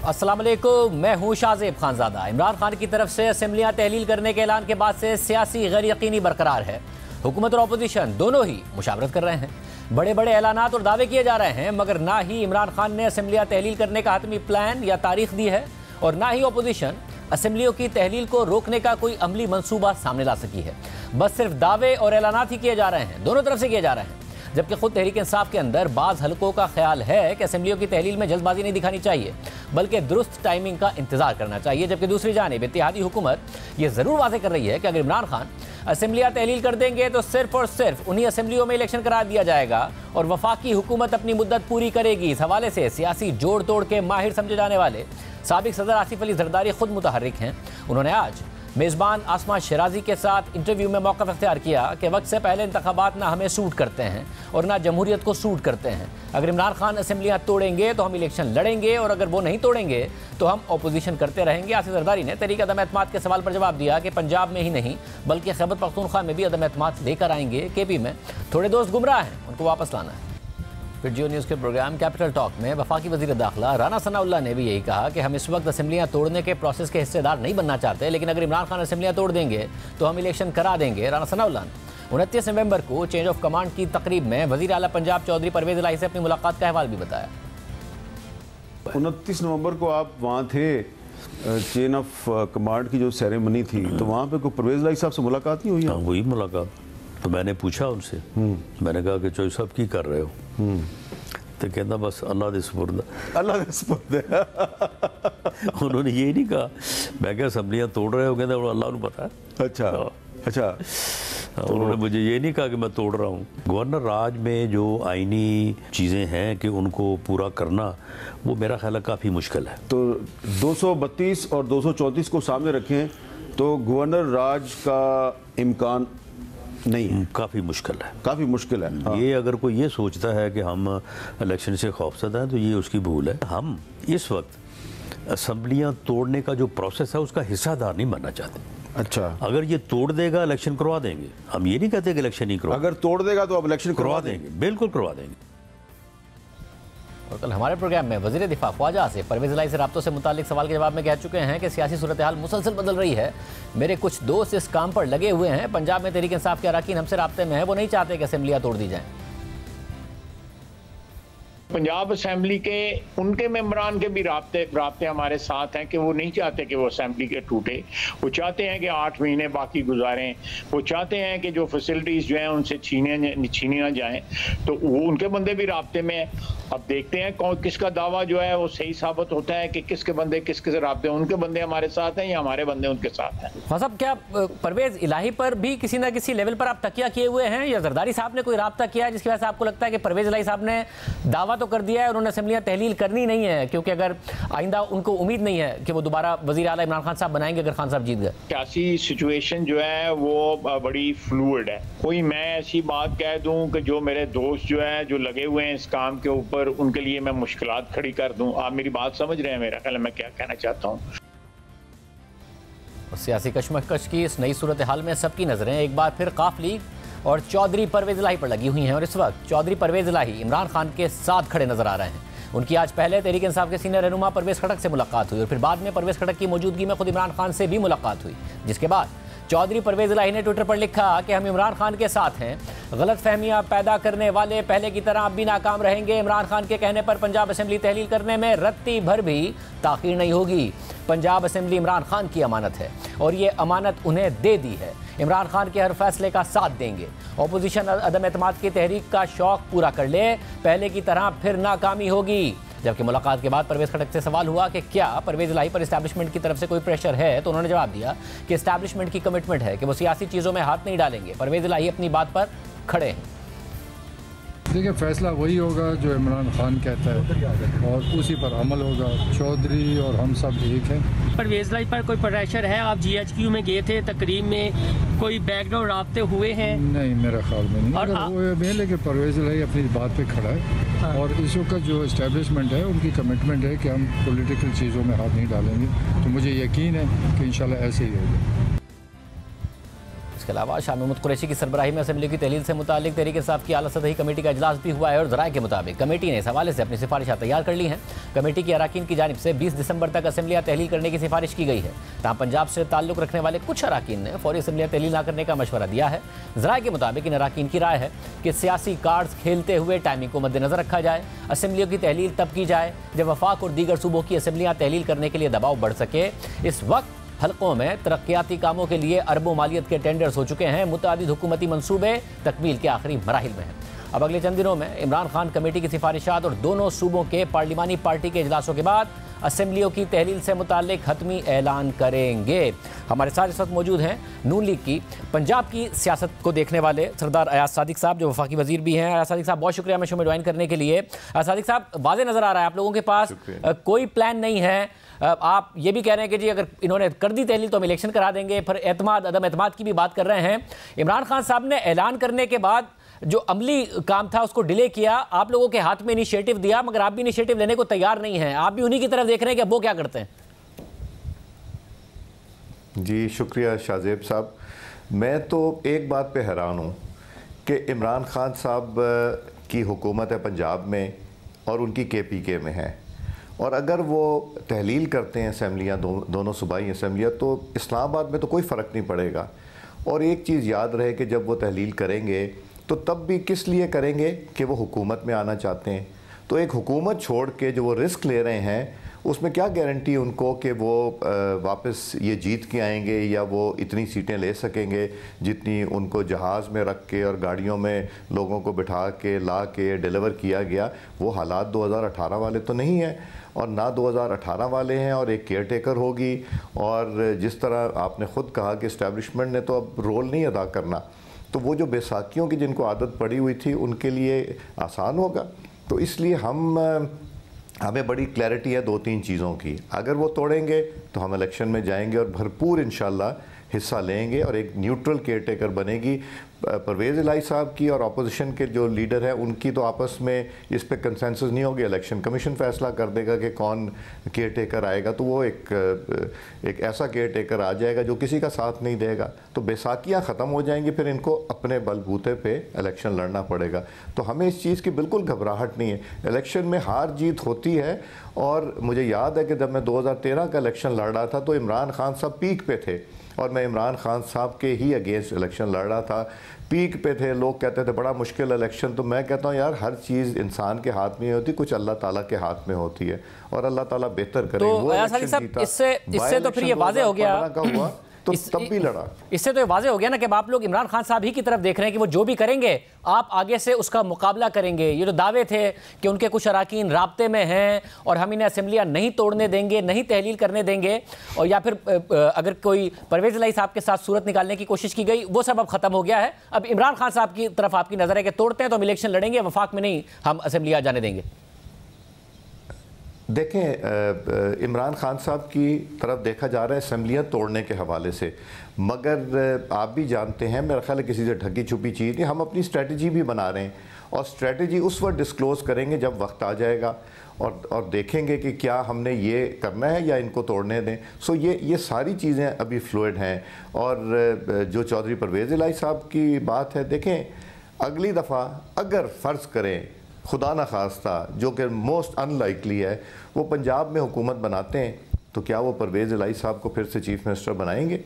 अस्सलाम वालेकुम, मैं हूँ शाहजेब खानजादा। इमरान खान की तरफ से असेंबलियाँ तहलील करने के ऐलान के बाद से सियासी गैर यकीनी बरकरार है। हुकूमत और अपोजिशन दोनों ही मुशावरत कर रहे हैं। बड़े बड़े ऐलानात और दावे किए जा रहे हैं, मगर ना ही इमरान खान ने असेंबलियाँ तहलील करने का हतमी प्लान या तारीख दी है और ना ही अपोजिशन असेंबलियों की तहलील को रोकने का कोई अमली मंसूबा सामने ला सकी है। बस सिर्फ दावे और ऐलानात ही किए जा रहे हैं, दोनों तरफ से किए जा रहे हैं। जबकि खुद तहरीक इंसाफ के अंदर बाज़ हलकों का ख्याल है कि असेंबलियों की तहलील में जल्दबाजी नहीं दिखानी चाहिए, बल्कि दुरुस्त टाइमिंग का इंतजार करना चाहिए। जबकि दूसरी जानिब इत्तेहादी हुकूमत ये ज़रूर वाज़ेह कर रही है कि अगर इमरान खान असेंबलियाँ तहलील कर देंगे तो सिर्फ और सिर्फ उन्हीं असेंबलियों में इलेक्शन करा दिया जाएगा और वफाकी हुकूमत अपनी मुद्दत पूरी करेगी। इस हवाले से सियासी जोड़ तोड़ के माहिर समझे जाने वाले साबिक सदर आसिफ अली जरदारी खुद मुतहर्रिक हैं। उन्होंने आज मेज़बान आसमा शराजी के साथ इंटरव्यू में मौक़िफ़ इख्तियार किया कि वक्त से पहले इंतखाबात ना हमें सूट करते हैं और ना जमहूरियत को सूट करते हैं। अगर इमरान खान असेंबलियाँ तोड़ेंगे तो हम इलेक्शन लड़ेंगे और अगर वो नहीं तोड़ेंगे तो हम अपोजिशन करते रहेंगे। आसिफ जरदारी ने तहरीक अदम एतमाद के सवाल पर जवाब दिया कि पंजाब में ही नहीं बल्कि खैबर पख्तूनख्वा में भी अदम एतमाद लेकर आएंगे। KP में थोड़े दोस्त गुमराह हैं, उनको वापस लाना है। फिर जियो न्यूज़ के प्रोग्राम कैपिटल टॉक में वफाकी वज़ीर दाखिला राना सनाउल्लाह ने भी यही कहा कि हम इस वक्त असेंबलियाँ तोड़ने के प्रोसेस के हिस्सेदार नहीं बनना चाहते, लेकिन अगर इमरान खान असेंबलियाँ तोड़ देंगे तो हम इलेक्शन करा देंगे। राना सनाउल्लाह ने 29 नवंबर को चेंज ऑफ कमांड की तकरीब में वज़ीर आला पंजाब चौधरी परवेज़ इलाही से अपनी मुलाकात का अहवाल भी बताया। 29 नवंबर को आप वहाँ थे, चेन ऑफ कमांड की जो सेरेमनी थी, तो वहाँ पे कोई परवेज़ इलाही साहब से मुलाकात नहीं हुई? हाँ, वही मुलाकात। तो मैंने पूछा उनसे, मैंने कहा कि चौधरी साहब की कर रहे हो? तो कहना बस अल्लाह दे सुपुर्द। अल्लाह दे सुपुर्द। उन्होंने ये नहीं कहा, मैं क्या असेंबलियाँ तोड़ रहे हो? कहते अल्लाह को पता है। अच्छा अच्छा। तो उन्होंने मुझे ये नहीं कहा कि मैं तोड़ रहा हूँ। गवर्नर राज में जो आईनी चीज़ें हैं कि उनको पूरा करना, वो मेरा ख्याल है काफ़ी मुश्किल है। तो 232 और 234 को सामने रखें तो गवर्नर राज का इम्कान नहीं, काफ़ी मुश्किल है, काफ़ी मुश्किल है। हाँ। ये अगर कोई ये सोचता है कि हम इलेक्शन से खौफजदा हैं तो ये उसकी भूल है। हम इस वक्त असेंबलियाँ तोड़ने का जो प्रोसेस है उसका हिस्सादार नहीं बनना चाहते। अच्छा, अगर ये तोड़ देगा इलेक्शन करवा देंगे। हम ये नहीं कहते कि इलेक्शन नहीं करवा, अगर तोड़ देगा तो अब इलेक्शन करवा देंगे, बिल्कुल करवा देंगे। और कल हमारे प्रोग्राम में वज़ीर दिफा ख्वाजा आसिफ परवेज़ इलाही से राब्तों से मुतालिक सवाल के जवाब में कह चुके हैं कि सियासी सूरत हाल मुसलसल बदल रही है। मेरे कुछ दोस्त इस काम पर लगे हुए हैं। पंजाब में तहरीक इंसाफ के अरकान हमसे राब्ते में है, वो नहीं चाहते कि असेंबलियाँ तोड़ दी जाएँ। पंजाब असेंबली के उनके मेंबरान के भी राब्ते हमारे साथ हैं कि वो नहीं चाहते कि वो असेंबली के टूटे। वो चाहते हैं कि 8 महीने बाकी गुजारें। वो चाहते हैं कि जो फैसिलिटीज़ जो हैं उनसे छीनी ना जाएं। तो वो उनके बंदे भी राब्ते में हैं। अब देखते हैं कौन किसका दावा जो है वो सही साबित होता है कि किसके बंदे किसके से राब्ते, उनके बंदे हमारे साथ हैं या हमारे बंदे उनके साथ हैं। हाँ साहब, क्या परवेज़ इलाही पर भी किसी ना किसी लेवल पर आप तकिया किए हुए हैं या जरदारी साहब ने कोई राब्ता किया है जिसकी वजह से आपको लगता है कि परवेज़ इलाही साहब ने दावा तो कर दिया है, उन्होंने असेंबलियाँ तहलील करनी नहीं है, क्योंकि अगर आइंदा उनको उम्मीद नहीं है कि वो दोबारा वज़ीर आला इमरान खान साहब बनाएंगे अगर खान साहब जीत गए? सियासी सिचुएशन जो है वो बड़ी फ्लूइड है। कोई मैं ऐसी बात कह दूं कि जो मेरे दोस्त जो है जो लगे हुए हैं इस काम के ऊपर, उनके लिए मैं मुश्किलात खड़ी कर दूं। आप मेरी बात समझ रहे हैं मेरा ख्याल मैं क्या कहना चाहता हूँ। सियासी कशमकश की इस नई सूरत हाल में सबकी नजरें एक बार फिर काफ लीग और चौधरी परवेज़ इलाही पर लगी हुई हैं और इस वक्त चौधरी परवेज़ इलाही इमरान खान के साथ खड़े नजर आ रहे हैं। उनकी आज पहले तहरीक इंसाफ के सीनियर रहनुमा परवेज़ खटक से मुलाकात हुई और फिर बाद में परवेज़ खटक की मौजूदगी में खुद इमरान खान से भी मुलाकात हुई, जिसके बाद चौधरी परवेज़ इलाही ने ट्विटर पर लिखा कि हम इमरान खान के साथ हैं। गलत फहमियाँ पैदा करने वाले पहले की तरह अब भी नाकाम रहेंगे। इमरान खान के कहने पर पंजाब असेंबली तहलील करने में रत्ती भर भी ताख़ीर नहीं होगी। पंजाब असेंबली इमरान खान की अमानत है और ये अमानत उन्हें दे दी है। इमरान खान के हर फैसले का साथ देंगे। अपोजिशन अदम एतमाद की तहरीक का शौक पूरा कर ले, पहले की तरह फिर नाकामी होगी। जबकि मुलाकात के बाद परवेज़ खटक से सवाल हुआ कि क्या परवेज़ इलाही पर इस्टेब्लिशमेंट की तरफ से कोई प्रेशर है, तो उन्होंने जवाब दिया कि इस्टेब्लिशमेंट की कमिटमेंट है कि वो सियासी चीज़ों में हाथ नहीं डालेंगे। परवेज़ इलाही अपनी बात पर खड़े हैं। देखिए, फैसला वही होगा जो इमरान खान कहता है और उसी पर अमल होगा। चौधरी और हम सब एक हैं। परवेज़ इलाही पर कोई प्रेशर है? आप GHQ में गए थे, तकरीब में कोई बैकग्राउंड राब्ते हुए हैं? नहीं, मेरा ख्याल में नहीं। और वो है लेकिन परवेज़ इलाही अपनी बात पे खड़ा है। हाँ। और इस वक्त जो इस्टेब्लिशमेंट है उनकी कमिटमेंट है कि हम पॉलिटिकल चीज़ों में हाथ नहीं डालेंगे। तो मुझे यकीन है कि इंशाल्लाह ऐसे ही होगा। इसके अलावा शाह महमूद कुरैशी की सरबराही में असेंबली की तहलील से मुतालिक तहरीक इंसाफ की आला सतही कमेटी का इजलास भी हुआ है और ज़राए के मुताबिक कमेटी ने इस हवाले से अपनी सिफारिशात तैयार कर ली हैं। कमेटी की अराकीन की जानिब से 20 दिसंबर तक असेंबलियाँ तहलील करने की सिफारिश की गई है। तहाँ पंजाब से ताल्लुक़ रखने वाले कुछ अराकीन ने फौरी असेंबलियाँ तहलील न करने का मशवरा दिया है। ज़राए के मुताबिक इन अराकीन की राय है कि सियासी कार्ड्स खेलते हुए टाइमिंग को मद्देनजर रखा जाए। असेंबलियों की तहलील तब की जाए जब वफाक और दीगर सूबों की असेंबलियाँ तहलील करने के लिए दबाव बढ़ सके। इस वक्त हलकों में तरक्याती कामों के लिए अरबों मालियत के टेंडर्स हो चुके हैं। मुतादिद हुकूमती मंसूबे तकमील के आखिरी मराहिल में हैं। अब अगले चंद दिनों में इमरान खान कमेटी की सिफारिशात और दोनों सूबों के पार्लिमानी पार्टी के इजलासों के बाद असेंबलियों की तहलील से मुताल्लिक हतमी ऐलान करेंगे। हमारे साथ इस वक्त मौजूद हैं नून लीग की पंजाब की सियासत को देखने वाले सरदार अयाज सादिक साहब, जो वफाकी वजीर भी हैं। अयाज सादिक साहब, बहुत शुक्रिया हमें शो में ज्वाइन करने के लिए। अयाज सादिक साहब, वाज़ेह नज़र आ रहा है आप लोगों के पास कोई प्लान नहीं है। आप ये भी कह रहे हैं कि जी अगर इन्होंने कर दी तहलील तो हम इलेक्शन करा देंगे, फिर एतमाद अदम एतमाद की भी बात कर रहे हैं। इमरान खान साहब ने ऐलान करने के बाद जो अमली काम था उसको डिले किया, आप लोगों के हाथ में इनिशिएटिव दिया, मगर आप भी इनिशिएटिव लेने को तैयार नहीं हैं। आप भी उन्हीं की तरफ देख रहे हैं कि अब वो क्या करते हैं। जी शुक्रिया शाहजेब साहब। मैं तो एक बात पे हैरान हूँ कि इमरान खान साहब की हुकूमत है पंजाब में और उनकी KPK में है, और अगर वो तहलील करते हैं असेंबलियाँ दोनों सूबाई असेंबलियाँ तो इस्लामाबाद में तो कोई फ़र्क नहीं पड़ेगा। और एक चीज़ याद रहे कि जब वो तहलील करेंगे तो तब भी किस लिए करेंगे कि वो हुकूमत में आना चाहते हैं। तो एक हुकूमत छोड़ के जो वो रिस्क ले रहे हैं उसमें क्या गारंटी उनको कि वो वापस ये जीत के आएंगे या वो इतनी सीटें ले सकेंगे जितनी उनको जहाज़ में रख के और गाड़ियों में लोगों को बिठा के ला के डिलीवर किया गया। वो हालात 2018 वाले तो नहीं है और ना 2018 वाले हैं, और एक केयर टेकर होगी। और जिस तरह आपने ख़ुद कहा कि इस्टेब्लिशमेंट ने तो अब रोल नहीं अदा करना, तो वो जो बैसाखियों की जिनको आदत पड़ी हुई थी उनके लिए आसान होगा। तो इसलिए हमें बड़ी क्लैरिटी है 2-3 चीज़ों की। अगर वो तोड़ेंगे तो हम इलेक्शन में जाएंगे और भरपूर इंशाल्लाह हिस्सा लेंगे और एक न्यूट्रल केयर टेकर बनेगी। परवेज़ इलाही साहब की और अपोजिशन के जो लीडर है उनकी तो आपस में इस पे कंसेंसस नहीं होगी। इलेक्शन कमीशन फैसला कर देगा कि कौन केयर टेकर आएगा, तो वो एक ऐसा केयर टेकर आ जाएगा जो किसी का साथ नहीं देगा। तो बैसाखियाँ ख़त्म हो जाएंगी, फिर इनको अपने बलबूते पे इलेक्शन लड़ना पड़ेगा। तो हमें इस चीज़ की बिल्कुल घबराहट नहीं है। इलेक्शन में हार जीत होती है, और मुझे याद है कि जब मैं 2013 का इलेक्शन लड़ रहा था तो इमरान खान साहब पीक पे थे और मैं इमरान खान साहब के ही अगेंस्ट इलेक्शन लड़ रहा था। पीक पे थे, लोग कहते थे बड़ा मुश्किल इलेक्शन। तो मैं कहता हूँ यार, हर चीज़ इंसान के हाथ में नहीं होती, कुछ अल्लाह ताला के हाथ में होती है और अल्लाह ताला बेहतर करे। तो इससे तो फिर ये वाज़ेह हो गया, तो तब भी लड़ा। इससे तो ये वाज़ेह हो गया ना कि आप लोग इमरान खान साहब ही की तरफ देख रहे हैं कि वो जो भी करेंगे आप आगे से उसका मुकाबला करेंगे। ये जो दावे थे कि उनके कुछ अराकीन राब्ते में हैं और हम इन्हें असेंबलियाँ नहीं तोड़ने देंगे, नहीं तहलील करने देंगे, और या फिर अगर कोई परवेज़ इलाही साहब के साथ सूरत निकालने की कोशिश की गई, वो सब अब ख़त्म हो गया है। अब इमरान खान साहब की तरफ आपकी नज़र है कि तोड़ते हैं तो हम इलेक्शन लड़ेंगे, वफाक में नहीं हम असेंबलियाँ जाने देंगे। देखें, इमरान खान साहब की तरफ देखा जा रहा है असेंबलियाँ तोड़ने के हवाले से, मगर आप भी जानते हैं, मेरा ख्याल है किसी से ढकी छुपी चीज़ नहीं, हम अपनी स्ट्रेटजी भी बना रहे हैं और स्ट्रेटजी उस वक्त डिस्क्लोज़ करेंगे जब वक्त आ जाएगा और देखेंगे कि क्या हमने ये करना है या इनको तोड़ने दें। सो ये सारी चीज़ें अभी फ्लूइड हैं। और जो चौधरी परवेज़ इलाही साहब की बात है, देखें अगली दफ़ा अगर फ़र्ज़ करें खुदा न खास्ता, जो कि मोस्ट अनलाइकली है, वो पंजाब में हुकूमत बनाते हैं, तो क्या वो परवेज़ इलाही साहब को फिर से चीफ मिनिस्टर बनाएंगे?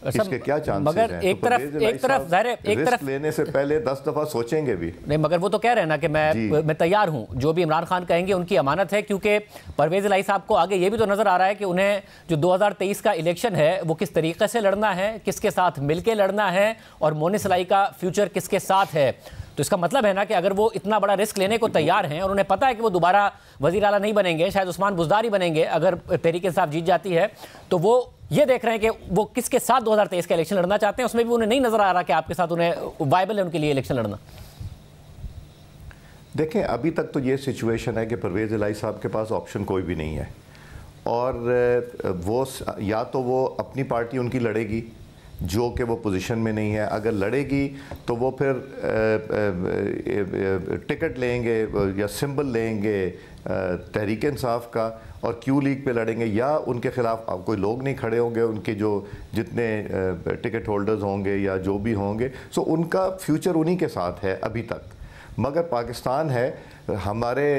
इसके क्या चांसेस मगर हैं? एक तरफ लेने से पहले 10 दफ़ा सोचेंगे भी नहीं। मगर वो तो कह रहे हैं ना कि मैं तैयार हूं, जो भी इमरान खान कहेंगे उनकी अमानत है, क्योंकि परवेज़ इलाही साहब को आगे ये भी तो नज़र आ रहा है कि उन्हें जो 2023 का इलेक्शन है वो किस तरीके से लड़ना है, किसके साथ मिलकर लड़ना है और मोनिस इलाही का फ्यूचर किसके साथ है। तो इसका मतलब है ना कि अगर वो इतना बड़ा रिस्क लेने को तैयार हैं और उन्हें पता है कि वो दोबारा वज़ीर आला नहीं बनेंगे, शायद उस्मान बुज़दार ही बनेंगे अगर तहरीक इंसाफ जीत जाती है, तो वो ये देख रहे हैं कि वो किसके साथ 2023 का इलेक्शन लड़ना चाहते हैं। उसमें भी उन्हें नहीं नज़र आ रहा कि आपके साथ उन्हें वायबल है उनके लिए इलेक्शन लड़ना। देखें, अभी तक तो ये सिचुएशन है कि परवेज़ इलाही साहब के पास ऑप्शन कोई भी नहीं है, और वो या तो वो अपनी पार्टी उनकी लड़ेगी जो कि वो पोजीशन में नहीं है, अगर लड़ेगी तो वो फिर टिकट लेंगे या सिंबल लेंगे तहरीक इंसाफ का और क्यू लीग पे लड़ेंगे, या उनके खिलाफ कोई लोग नहीं खड़े होंगे, उनके जो जितने टिकट होल्डर्स होंगे या जो भी होंगे, सो उनका फ्यूचर उन्हीं के साथ है अभी तक। मगर पाकिस्तान है, हमारे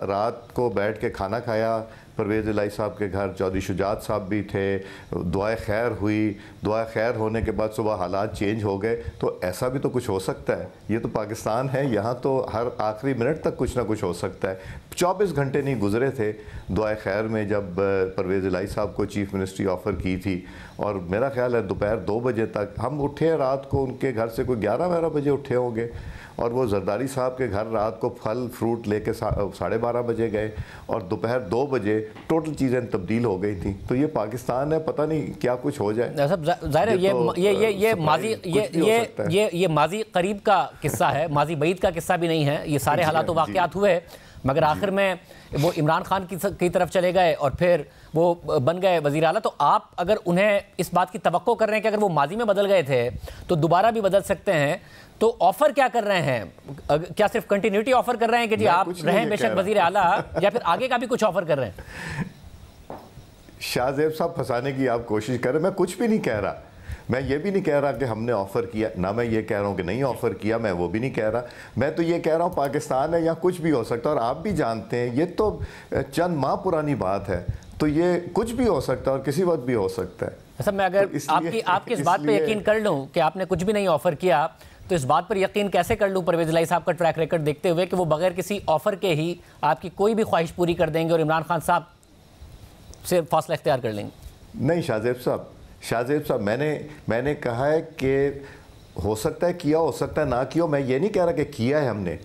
रात को बैठ के खाना खाया, परवेज़ इलाही साहब के घर चौधरी शुजात साहब भी थे, दुआ खैर हुई, दुआ खैर होने के बाद सुबह हालात चेंज हो गए, तो ऐसा भी तो कुछ हो सकता है। ये तो पाकिस्तान है, यहाँ तो हर आखिरी मिनट तक कुछ ना कुछ हो सकता है। 24 घंटे नहीं गुजरे थे दुआ खैर में जब परवेज़ इलाही साहब को चीफ़ मिनिस्ट्री ऑफ़र की थी, और मेरा ख्याल है दोपहर 2 बजे तक हम उठे, रात को उनके घर से कोई 11-12 बजे उठे होंगे, और वो जरदारी साहब के घर रात को फल फ्रूट लेके 12:30 बजे गए, और दोपहर 2 बजे टोटल चीज़ें तब्दील हो गई थी। तो ये पाकिस्तान है, पता नहीं क्या कुछ हो जाए। सब जाहिर है ये माजी करीब का किस्सा है, माजी बईद का किस्सा भी नहीं है। ये सारे हालात वाक़यात हुए, मगर आखिर में वो इमरान खान की तरफ चले गए और फिर वो बन गए वज़ीर आला। तो आप अगर उन्हें इस बात की तवक्को कर रहे हैं कि अगर वो माजी में बदल गए थे तो दोबारा भी बदल सकते हैं, तो ऑफर क्या कर रहे हैं? क्या सिर्फ कंटिन्यूटी ऑफर कर रहे हैं कि जी आप रहें बेशक वज़ीर आला, या फिर आगे का भी कुछ ऑफर कर रहे हैं? शाहजेब साहब फंसाने की आप कोशिश कर रहे हैं, मैं कुछ भी नहीं कह रहा। मैं ये भी नहीं कह रहा कि हमने ऑफ़र किया, ना मैं ये कह रहा हूँ कि नहीं ऑफ़र किया, मैं वो भी नहीं कह रहा। मैं तो ये कह रहा हूँ पाकिस्तान है, यहाँ कुछ भी हो सकता है, और आप भी जानते हैं ये तो चंद माह पुरानी बात है, तो ये कुछ भी हो सकता है और किसी वक्त भी हो सकता है। सब मैं अगर तो आपकी इस बात पर यकीन कर लूँ कि आपने कुछ भी नहीं ऑफ़र किया, तो इस बात पर यकीन कैसे कर लूँ परवेज़ इलाही साहब का ट्रैक रिकॉर्ड देखते हुए कि वो बगैर किसी ऑफ़र के ही आपकी कोई भी ख्वाहिश पूरी कर देंगे और इमरान खान साहब से फासला इख्तियार कर लेंगे? नहीं शाहजेब साहब, मैंने कहा है कि हो सकता है किया, हो सकता है ना किया। मैं ये नहीं कह रहा कि किया है हमने,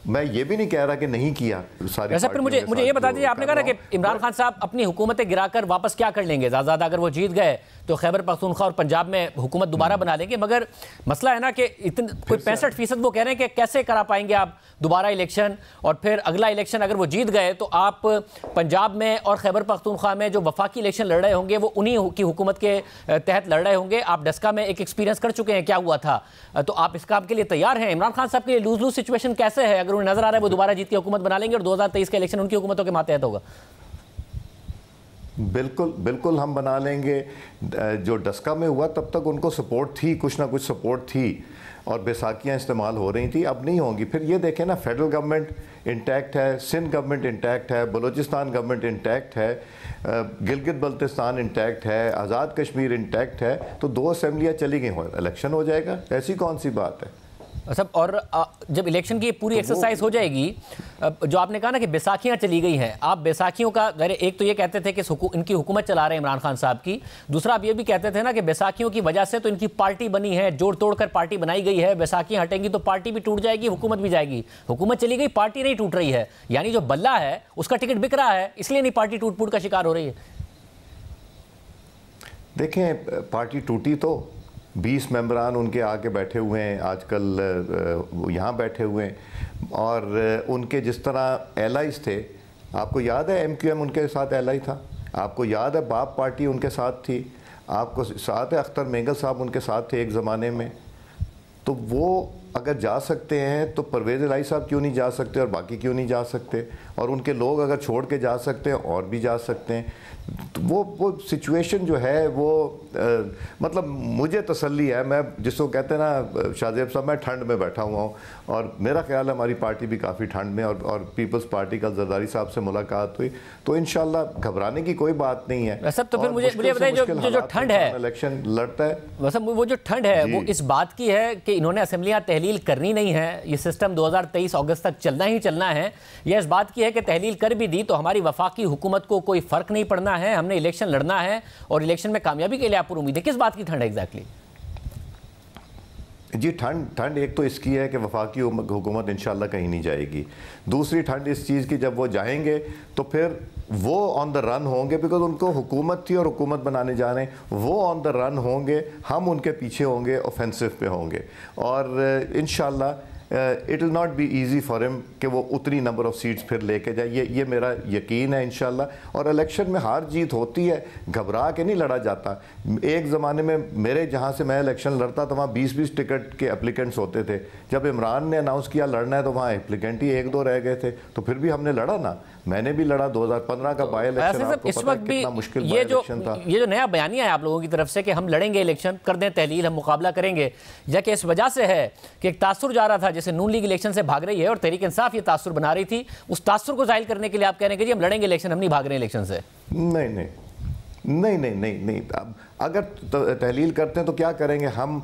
मैं ये भी नहीं कह रहा कि नहीं किया। सारी फिर मुझे ये बता दीजिए, आपने कहा ना कि इमरान खान साहब अपनी हुकूमतें गिराकर वापस क्या कर लेंगे? ज़्यादा अगर वो जीत गए तो खैबर पख्तूनख्वा और पंजाब में हुकूमत दोबारा बना लेंगे, मगर मसला है ना कि कोई 65% वो कह रहे हैं कि कैसे करा पाएंगे आप दोबारा इलेक्शन, और फिर अगला इलेक्शन अगर वो जीत गए तो आप पंजाब में और खैबर पख्तूनख्वा में जो वफाकी इलेक्शन लड़ रहे होंगे वो उन्हीं की हुकूमत के तहत लड़ रहे होंगे। आप डस्का में एक एक्सपीरियंस कर चुके हैं क्या हुआ था, तो आप इस काम के लिए तैयार हैं? इमरान खान साहब के लिए लूज लूज सिचुएशन कैसे है? अगर उन्हें नजर आ रहा है वो दोबारा जीत के हुकूमत बना लेंगे और 2023 का इलेक्शन उनकी हुकूमतों के मातहत होगा? बिल्कुल हम बना लेंगे। जो डस्का में हुआ तब तक उनको सपोर्ट थी, कुछ ना कुछ सपोर्ट थी, और बैसाखियाँ इस्तेमाल हो रही थी, अब नहीं होंगी। फिर ये देखें ना, फेडरल गवर्नमेंट इंटैक्ट है, सिंध गवर्नमेंट इंटैक्ट है, बलूचिस्तान गवर्नमेंट इंटैक्ट है, गिलगित बल्तिस्तान इंटैक्ट है, आज़ाद कश्मीर इंटैक्ट है, तो 2 असेंबलियाँ चली गई हो, इलेक्शन हो जाएगा, ऐसी कौन सी बात है? सब और जब इलेक्शन की पूरी एक्सरसाइज हो जाएगी, जो आपने कहा ना कि बैसाखियाँ चली गई हैं, आप बैसाखियों का एक तो ये कहते थे कि इनकी हुकूमत चला रहे हैं इमरान खान साहब की, दूसरा आप ये भी कहते थे ना कि बैसाखियों की वजह से तो इनकी पार्टी बनी है, जोड़ तोड़ कर पार्टी बनाई गई है, बैसाखियाँ हटेंगी तो पार्टी भी टूट जाएगी, हुकूमत भी जाएगी। हुकूमत चली गई, पार्टी नहीं टूट रही है, यानी जो बल्ला है उसका टिकट बिक रहा है, इसलिए नहीं पार्टी टूट फूट का शिकार हो रही है। देखें, पार्टी टूटी तो 20 मेंबरान उनके आके बैठे हुए हैं आजकल, यहाँ बैठे हुए हैं, और उनके जिस तरह एलाइज थे, आपको याद है MQM उनके साथ एलाई था, आपको याद है बाप पार्टी उनके साथ थी, आपको साथ है अख्तर मेंगल साहब उनके साथ थे एक ज़माने में। तो वो अगर जा सकते हैं तो परवेज़ इलाही साहब क्यों नहीं जा सकते, और बाकी क्यों नहीं जा सकते? और उनके लोग अगर छोड़ के जा सकते हैं और भी जा सकते हैं। तो वो सिचुएशन जो है वो मतलब मुझे तसल्ली है, मैं जिसको कहते हैं ना शाहजेब साहब, मैं ठंड में बैठा हुआ हूँ, और मेरा ख्याल है हमारी पार्टी भी काफ़ी ठंड में, और पीपल्स पार्टी का जरदारी साहब से मुलाकात हुई, तो इंशाल्लाह घबराने की कोई बात नहीं है। सब तो फिर मुझे बताइए, जो ठंड है, इलेक्शन लड़ता है, वो जो ठंड है वो इस बात की है कि इन्होंने असेंबलियाँ तहलील करनी नहीं है, ये सिस्टम 2023 अगस्त तक चलना ही चलना है, या इस बात की है कि तहलील कर भी दी तो हमारी वफाकी हुकूमत को कोई फ़र्क नहीं पड़ना है, हमने इलेक्शन लड़ना है और इलेक्शन में कामयाबी के लिए आप उम्मीद है? किस बात की ठंड है एग्जैक्टली? जी ठंड एक तो इसकी है कि वफाकी हुकूमत इंशाल्लाह कहीं नहीं जाएगी। दूसरी ठंड इस चीज़ की, जब वो जाएंगे तो फिर वो ऑन द रन होंगे, बिकॉज उनको हुकूमत थी और हुकूमत बनाने जा रहे हैं, वो ऑन द रन होंगे, हम उनके पीछे होंगे, ऑफेंसिव पे होंगे, और इंशाल्लाह it will not be easy for him कि वो उतनी नंबर ऑफ सीट्स फिर लेके जाए। ये मेरा यकीन है इंशाल्लाह। और इलेक्शन में हार जीत होती है, घबरा के नहीं लड़ा जाता। एक ज़माने में मेरे जहाँ से मैं इलेक्शन लड़ता तो वहाँ 20-20 टिकट के एप्लीकेंट्स होते थे। जब इमरान ने अनाउंस किया लड़ना है तो वहाँ एप्लीकेंट ही 1-2 रह गए थे, तो फिर भी हमने लड़ा ना। मैंने भी लड़ा 2015 का बाई इलेक्शन, आपको पता है कितना मुश्किल बाई इलेक्शन था। ये जो नया बयानिया है आप लोगों की तरफ से कि हम लड़ेंगे इलेक्शन, कर दें तहलील, हम मुकाबला करेंगे, या कि इस वजह से है कि एक तासुर जा रहा था, जैसे नून लीग इलेक्शन से भाग रही है और तहरीक इंसाफ ये तासुर बना रही थी, उस तासुर को जाहिर करने के लिए आप कह रहे हैं कि जी हम लड़ेंगे इलेक्शन, हम नहीं भाग रहे इलेक्शन से? नहीं। अगर तहलील करते हैं तो क्या करेंगे हम?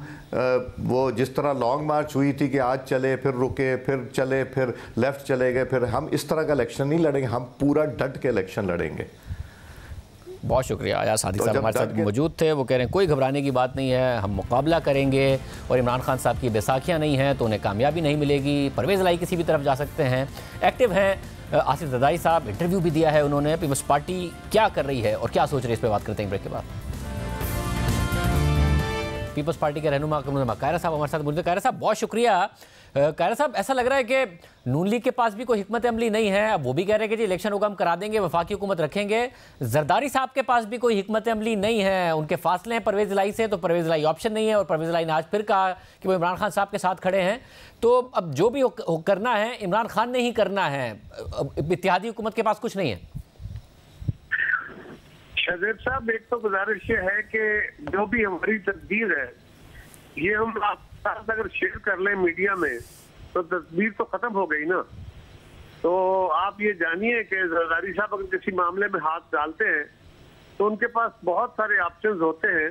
वो जिस तरह लॉन्ग मार्च हुई थी कि आज चले फिर रुके फिर चले फिर लेफ्ट चले गए, फिर हम इस तरह का इलेक्शन नहीं लड़ेंगे, हम पूरा डट के इलेक्शन लड़ेंगे। बहुत शुक्रिया। आयाज सादी साहब हमारे साथ मौजूद थे, वो कह रहे हैं कोई घबराने की बात नहीं है, हम मुकाबला करेंगे और इमरान खान साहब की बैसाखियाँ नहीं हैं तो उन्हें कामयाबी नहीं मिलेगी। परवेज़ लाई किसी भी तरफ जा सकते हैं, एक्टिव हैं। आसिफ ज़रदारी साहब इंटरव्यू भी दिया है उन्होंने, पीपल्स पार्टी क्या कर रही है और क्या सोच रही है, इस पर बात करते हैं ब्रेक के बाद। पीपल्स पार्टी के रहनुमा कायरा साहब हमारे साथ मौजूद हैं। कायरा साहब बहुत शुक्रिया। कायरा साहब ऐसा लग रहा है कि नून लीग के पास भी कोई हिकमत अमली नहीं है, अब वो भी कह रहे हैं कि जी इलेक्शन होगा हम करा देंगे, वफाकी हुकूमत रखेंगे। जरदारी साहब के पास भी कोई हिकमत अमली नहीं है, उनके फासले हैं परवेज़ लाई से, तो परवेज़ लाई ऑप्शन नहीं है और परवेज़ लाई ने आज फिर कहा कि वो इमरान खान साहब के साथ खड़े हैं। तो अब जो भी करना है इमरान खान ने ही करना है, इत्तेहादी हुकूमत के पास कुछ नहीं है। शाहजेब साहब एक तो गुजारिश ये है कि जो भी हमारी तस्वीर है ये हम आपके साथ अगर शेयर कर लें मीडिया में तो तस्वीर तो खत्म हो गई ना। तो आप ये जानिए कि जरदारी साहब अगर किसी मामले में हाथ डालते हैं तो उनके पास बहुत सारे ऑप्शंस होते हैं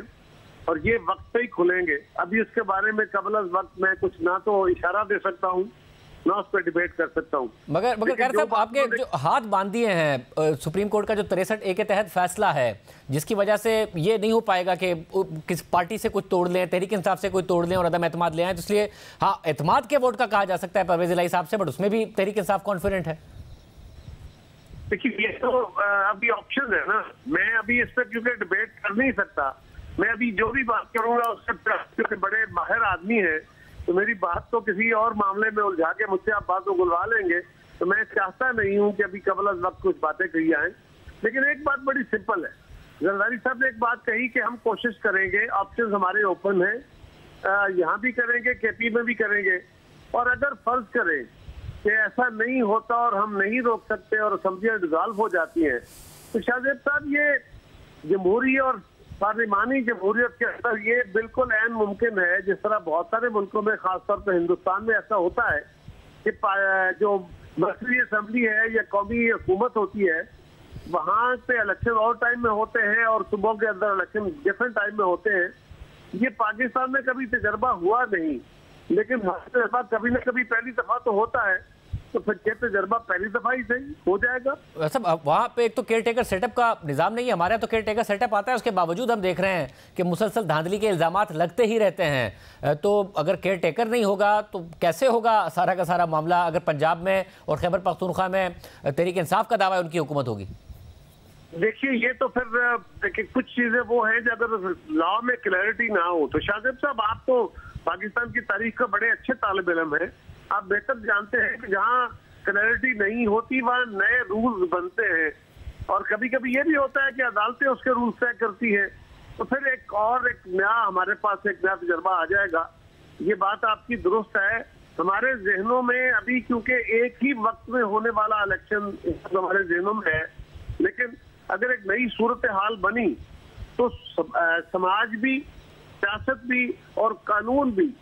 और ये वक्त पे ही खुलेंगे। अभी इसके बारे में कबल वक्त मैं कुछ ना तो इशारा दे सकता हूँ ना उस पर डिबेट कर सकता हूँ। मगर खैर साहब आपके जो हाथ बांध दिए हैं सुप्रीम कोर्ट का जो 63A के तहत फैसला है, जिसकी वजह से ये नहीं हो पाएगा कि किस पार्टी से कुछ तोड़ लें, तहरीक इंसाफ से कोई तोड़ लें और अदम एतमाद ले आए, तो इसलिए हाँ एतमाद के वोट का कहा जा सकता है परवेज़ लाई साहब से, बट उसमें भी तहरीक इंसाफ कॉन्फिडेंट है। देखिए ये तो अभी ऑप्शन है ना, मैं अभी इस पर क्योंकि डिबेट कर नहीं सकता। मैं अभी जो भी बात करूंगा उससे बड़े माहिर आदमी है तो मेरी बात तो किसी और मामले में उलझा के मुझसे आप बात को गुलवा लेंगे, तो मैं चाहता नहीं हूं कि अभी कबल वक्त कुछ बातें कही जाएं। लेकिन एक बात बड़ी सिंपल है, जरदारी साहब ने एक बात कही कि हम कोशिश करेंगे, ऑप्शंस हमारे ओपन है, यहाँ भी करेंगे, केपी में भी करेंगे। और अगर फर्ज करें कि ऐसा नहीं होता और हम नहीं रोक सकते और असेंबलियां डिसॉल्व हो जाती हैं, तो शाहजेब साहब ये जमहूरी और पार्लिमानी जमहूरियत के अंदर ये बिल्कुल ऐन मुमकिन है, जिस तरह बहुत सारे मुल्कों में खासतौर पर हिंदुस्तान में ऐसा होता है कि जो मर्कजी असेंबली है या कौमी हुकूमत होती है वहाँ पे इलेक्शन और टाइम में होते हैं और सुबह के अंदर इलेक्शन डिफरेंट टाइम में होते हैं। ये पाकिस्तान में कभी तजर्बा हुआ नहीं, लेकिन तजर्बा कभी न कभी पहली दफा तो होता है, तो फिर ये तजर्बा पहली दफा ही सही हो जाएगा। सब वहाँ पे एक तो केयर टेकर सेटअप का निज़ाम नहीं है, हमारे यहाँ तो केयर टेकर सेटअप आता है, उसके बावजूद हम देख रहे हैं कि मुसलसल धांधली के इल्ज़ामात लगते ही रहते हैं। तो अगर केयर टेकर नहीं होगा तो कैसे होगा सारा का सारा मामला? अगर पंजाब में और खैबर पख्तूनख्वा में तहरीक इंसाफ का दावा है उनकी हुकूमत होगी। देखिए ये तो फिर कुछ चीजें वो हैं जो अगर लॉ में क्लैरिटी ना हो तो शाहजेब साहब आप तो पाकिस्तान की तारीख का बड़े अच्छे तालिब इल्म है, आप बेहतर जानते हैं कि जहाँ क्लैरिटी नहीं होती वहाँ नए रूल्स बनते हैं और कभी कभी ये भी होता है कि अदालतें उसके रूल्स तय करती है, तो फिर एक नया हमारे पास एक नया तजर्बा आ जाएगा। ये बात आपकी दुरुस्त है। हमारे जहनों में अभी क्योंकि एक ही वक्त में होने वाला इलेक्शन हमारे जहनों में है, लेकिन अगर एक नई सूरत हाल बनी तो समाज भी, सियासत भी और कानून भी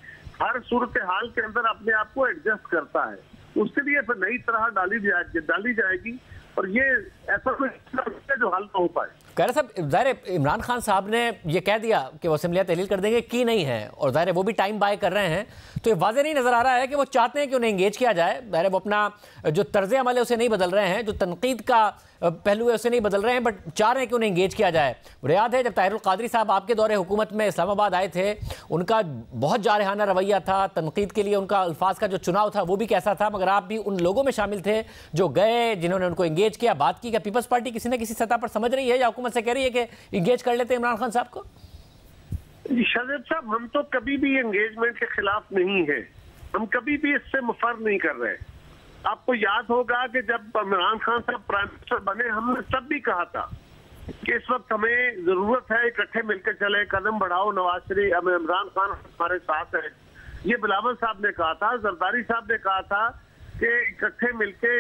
हर सूरत हाल के अंदर अपने आप को एडजस्ट करता है। उसके लिए फिर नई तरह डाली जाएगी और ये ऐसा कोई जो हल ना हो पाए। कह रहे साहब ज़ाहिर इमरान खान साहब ने ये कह दिया कि वो असेंबलियाँ तहलील कर देंगे, की नहीं है, और ज़ाहिर वो भी टाइम बाय कर रहे हैं, तो ये वाज़ेह नहीं नज़र आ रहा है कि वो चाहते हैं कि उन्हें इंगेज किया जाए। ज़ाहिर वो अपना जो तर्ज अमल है उसे नहीं बदल रहे हैं, जो तनकीद का पहलू है उसे नहीं बदल रहे हैं, बट चाह रहे हैं कि उन्हें इंगेज किया जाए। मुझे याद है जब ताहिरुल कादरी साहब आपके दौरे हुकूमत में इस्लामाबाद आए थे, उनका बहुत जारहाना रवैया था, तनकीद के लिए उनका अल्फाज का जो चुनाव था वो भी कैसा था, मगर आप भी उन लोगों में शामिल थे जो गए, जिन्होंने उनको इंगेज किया, बात की। क्या पीपल्स पार्टी किसी न किसी सतह पर समझ रही है या हुकूमत से कह रही है कि इंगेज कर लेते हैं इमरान खान साहब को? शाहजेब साहब हम तो कभी भी एंगेजमेंट के खिलाफ नहीं है, हम कभी भी इससे मुफर नहीं कर रहे। आपको याद होगा कि जब इमरान खान साहब प्राइम मिनिस्टर बने, हमने तब भी कहा था कि इस वक्त हमें जरूरत है इकट्ठे मिलकर चले, कदम बढ़ाओ, नवाज शरीफ इमरान खान हमारे साथ है। ये बिलावल साहब ने कहा था, जरदारी साहब ने कहा था कि इकट्ठे मिलके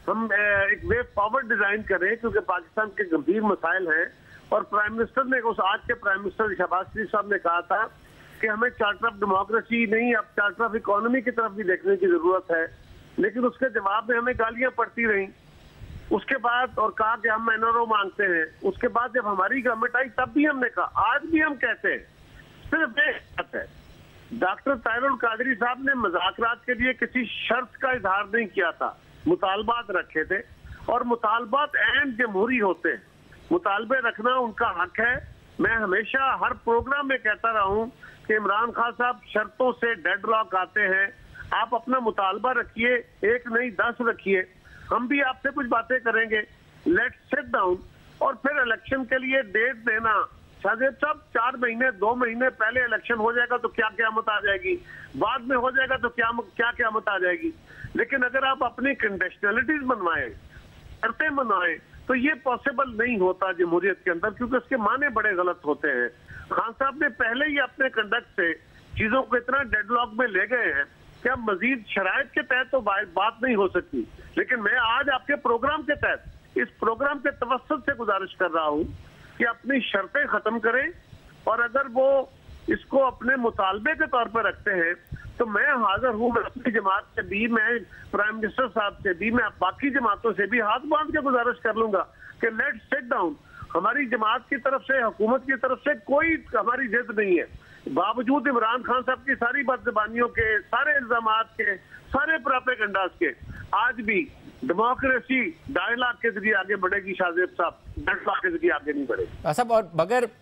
हम एक वे फॉरवर्ड डिजाइन करें, क्योंकि पाकिस्तान के गंभीर मसाइल हैं। और प्राइम मिनिस्टर ने, उस आज के प्राइम मिनिस्टर शहबाज शरीफ साहब ने कहा था कि हमें चार्टर ऑफ डेमोक्रेसी नहीं, अब चार्टर ऑफ इकोनॉमी की तरफ भी देखने की जरूरत है। लेकिन उसके जवाब में हमें गालियां पड़ती रही। उसके बाद और कहा कि हम एनआरओ मांगते हैं। उसके बाद जब हमारी गवर्नमेंट आई तब भी हमने कहा, आज भी हम कहते हैं, सिर्फ एक बात है, डॉक्टर ताहिरुल कादरी साहब ने मुज़ाकरात के लिए किसी शर्त का इजहार नहीं किया था, मुतालबात रखे थे। और मुतालबात ऐन जमहूरी होते हैं, मुतालबे रखना उनका हक है। मैं हमेशा हर प्रोग्राम में कहता रहा हूं कि इमरान खान साहब शर्तों से डेडलॉक आते हैं। आप अपना मुतालबा रखिए, एक नहीं 10 रखिए, हम भी आपसे कुछ बातें करेंगे। लेट्स सिट डाउन और फिर इलेक्शन के लिए डेट देना। शाहजेब साहब, 4 महीने 2 महीने पहले इलेक्शन हो जाएगा तो क्या क़यामत आ जाएगी, बाद में हो जाएगा तो क्या क़यामत आ जाएगी। लेकिन अगर आप अपनी कंडीशनलिटीज बनवाएं, शर्तें बनवाएं, तो ये पॉसिबल नहीं होता जमहूरियत के अंदर, क्योंकि उसके माने बड़े गलत होते हैं। खान साहब ने पहले ही अपने कंडक्ट से चीजों को इतना डेडलॉक में ले गए हैं कि अब मजीद शराइत के तहत तो बात नहीं हो सकती। लेकिन मैं आज आपके प्रोग्राम के तहत, इस प्रोग्राम के तवस्सुत से गुजारिश कर रहा हूं कि अपनी शर्तें खत्म करें, और अगर वो इसको अपने मुतालबे के तौर पर रखते हैं तो मैं हाजिर हूं। मैं अपनी जमात से भी, मैं प्राइम मिनिस्टर साहब से भी, मैं बाकी जमातों से भी हाथ बांध के गुजारिश कर लूंगा कि लेट्स सिट डाउन। हमारी जमात की तरफ से, हुकूमत की तरफ से कोई हमारी जिद नहीं है, बावजूद इमरान खान साहब की सारी बदज़बानियों के, सारे इल्जामात के, सारे प्रोपेगेंडास के। आज भी डेमोक्रेसी डायलॉग के जरिए आगे बढ़ेगी शाहजेब साहब, डेडलॉक के जरिए आगे नहीं बढ़ेगी साहब। और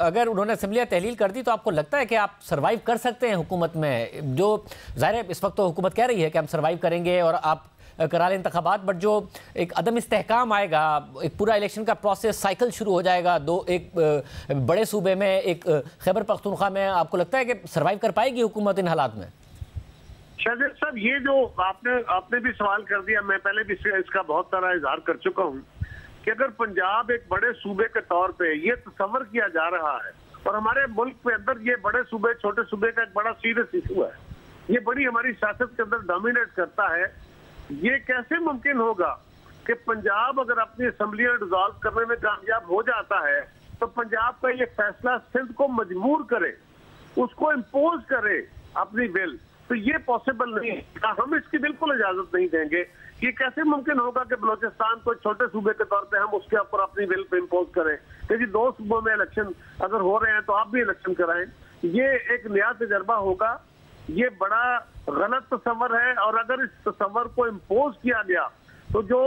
अगर उन्होंने असेंबलियाँ तहलील कर दी तो आपको लगता है कि आप सर्वाइव कर सकते हैं हुकूमत में? जो ज़ाहिर है इस वक्त तो हुकूमत कह रही है कि हम सर्वाइव करेंगे और आप करा लें इंतखाबात, बट जो एक अदम इस्तेहकाम आएगा, एक पूरा इलेक्शन का प्रोसेस साइकिल शुरू हो जाएगा, एक बड़े सूबे में, एक खैबर पख्तूनख्वा में, आपको लगता है कि सर्वाइव कर पाएगी हुकूमत इन हालात में? शाहजेब साहब, ये जो आपने भी सवाल कर दिया, मैं पहले भी इसका बहुत सारा इजहार कर चुका हूँ कि अगर पंजाब एक बड़े सूबे के तौर पे ये तस्वर किया जा रहा है, और हमारे मुल्क के अंदर ये बड़े सूबे छोटे सूबे का एक बड़ा सीरियस इशू है, ये बड़ी हमारी सियासत के अंदर डोमिनेट करता है। ये कैसे मुमकिन होगा कि पंजाब अगर अपनी असेंबलियां डिसॉल्व करने में कामयाब हो जाता है तो पंजाब का ये फैसला सिंध को मजबूर करे, उसको इम्पोज करे अपनी विल? तो ये पॉसिबल नहीं है, हम इसकी बिल्कुल इजाजत नहीं देंगे। ये कैसे मुमकिन होगा कि बलोचिस्तान को छोटे सूबे के तौर पे हम उसके ऊपर अपनी विल पे इम्पोज करें कि जी 2 सूबों में इलेक्शन अगर हो रहे हैं तो आप भी इलेक्शन कराएं? ये एक नया तजर्बा होगा, ये बड़ा गलत तस्वर है। और अगर इस तस्वर को इम्पोज किया गया तो जो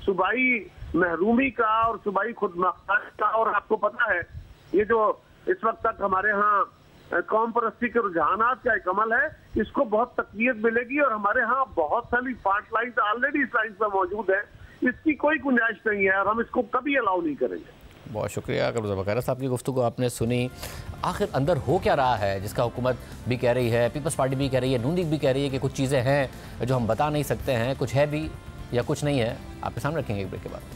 सूबाई महरूमी का और सूबाई खुदमुख्तारी का, और आपको पता है ये जो इस वक्त तक हमारे यहाँ कौम परस्ती के रुझानात का एक अमल है, इसको बहुत तकवीत मिलेगी। और हमारे यहाँ बहुत सारी फाल्ट लाइन्स ऑलरेडी इस लाइन पर मौजूद है, इसकी कोई गुंजाइश नहीं है और हम इसको कभी अलाउ नहीं करेंगे। बहुत शुक्रिया कमरुज़्ज़ा बकैरा साहब की गुफ्तगू आपने सुनी। आखिर अंदर हो क्या रहा है जिसका हुकूमत भी कह रही है, पीपल्स पार्टी भी कह रही है, नून लीग भी कह रही है कि कुछ चीज़ें हैं जो हम बता नहीं सकते हैं, कुछ है भी या कुछ नहीं है, आपके सामने रखेंगे एक ब्रेक के बाद।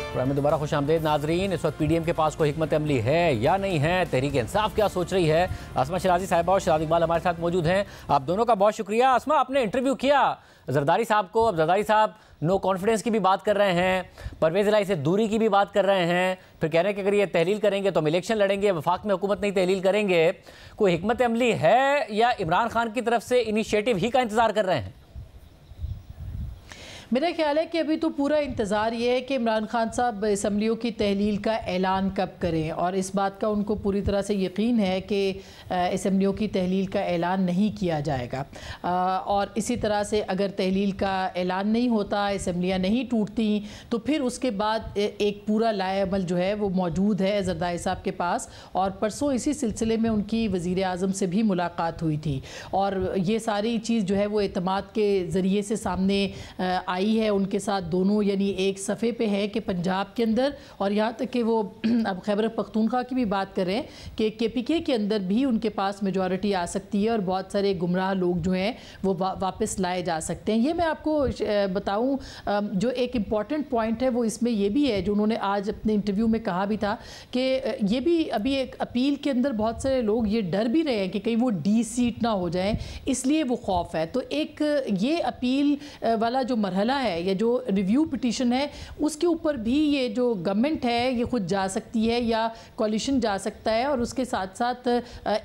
प्रोग्राम में दोबारा खुशामदीद नाजरीन। इस वक्त पीडीएम के पास कोई हिकमत अमली है या नहीं है, तहरीक इंसाफ क्या सोच रही है? आसमा शराजी साहिबा और शराज इकबाल हमारे साथ मौजूद हैं। आप दोनों का बहुत शुक्रिया। आसमा, आपने इंटरव्यू किया जरदारी साहब को, अब जरदारी साहब नो कॉन्फिडेंस की भी बात कर रहे हैं, परवेज़ इलाही से दूरी की भी बात कर रहे हैं, फिर कह रहे हैं कि अगर ये तहलील करेंगे तो हम इलेक्शन लड़ेंगे, वफाक में हुकूमत नहीं तहलील करेंगे। कोई हिकमत अमली है या इमरान खान की तरफ से इनिशिएटिव ही का इंतज़ार कर रहे हैं? मेरा ख्याल है कि अभी तो पूरा इंतज़ार ये है कि इमरान खान साहब असम्बलियों की तहलील का ऐलान कब करें, और इस बात का उनको पूरी तरह से यकीन है कि असम्बलियों की तहलील का ऐलान नहीं किया जाएगा। और इसी तरह से अगर तहलील का ऐलान नहीं होता, असम्बलियाँ नहीं टूटती, तो फिर उसके बाद एक पूरा लाएअमल जो है वो मौजूद है जरदारी साहब के पास। और परसों इसी सिलसिले में उनकी वज़ीर आज़म से भी मुलाकात हुई थी, और ये सारी चीज़ जो है वो एतमाद के ज़रिए से सामने आई आई है उनके साथ दोनों यानी एक सफ़े पे है कि पंजाब के अंदर, और यहाँ तक कि वो अब खैबर पख्तूनख्वा की भी बात करें कि KPK के अंदर भी उनके पास मेजॉरिटी आ सकती है और बहुत सारे गुमराह लोग जो हैं वो वापस लाए जा सकते हैं। ये मैं आपको बताऊँ, जो एक इम्पॉर्टेंट पॉइंट है वो इसमें ये भी है, जो उन्होंने आज अपने इंटरव्यू में कहा भी था कि ये भी अभी एक अपील के अंदर बहुत सारे लोग ये डर भी रहे हैं कि कहीं वो D सीट ना हो जाए, इसलिए वो खौफ है। तो एक ये अपील वाला जो मरहला है या जो रिव्यू पिटीशन है उसके ऊपर भी ये जो गवर्नमेंट है ये खुद जा सकती है या कॉलिशन जा सकता है, और उसके साथ साथ